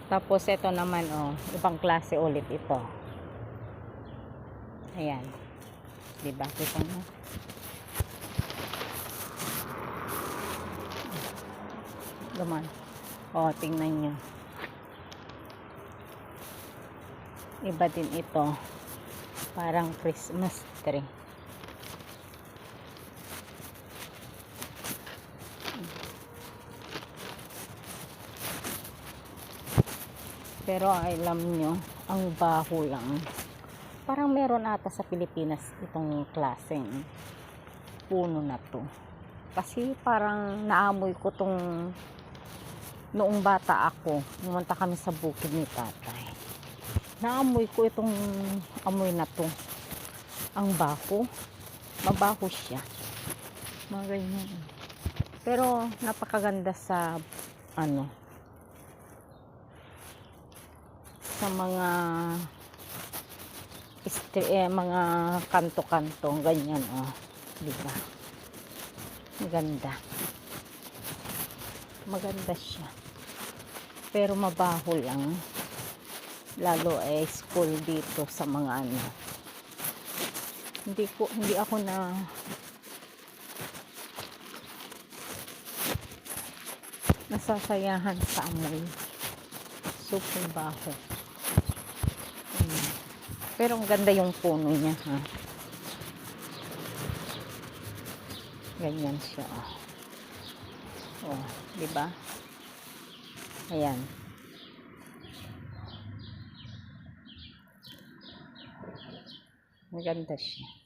Tapos ito naman, oh, ibang klase ulit ito. Ayan. Diba? Kita mo? Gaman. Oh, tingnan nyo. Iba din ito. Parang Christmas tree. Pero alam nyo, ang baho lang. Parang meron ata sa Pilipinas itong klaseng puno na to. Kasi parang naamoy ko tong noong bata ako. Pumunta kami sa bukid ni tatay. Naamoy ko itong amoy na to. Ang baho. Mabaho siya. Mga ganyan. Pero napakaganda sa sa mga kanto-kanto ganyan, oh, di ba? Maganda siya, pero mabaho lang, lalo school dito sa mga hindi ako nasasayahan sa amoy. Super baho. Pero ang ganda yung puno niya, ha. Ganyan siya, oh. Oh, di ba? Ayan. Maganda siya.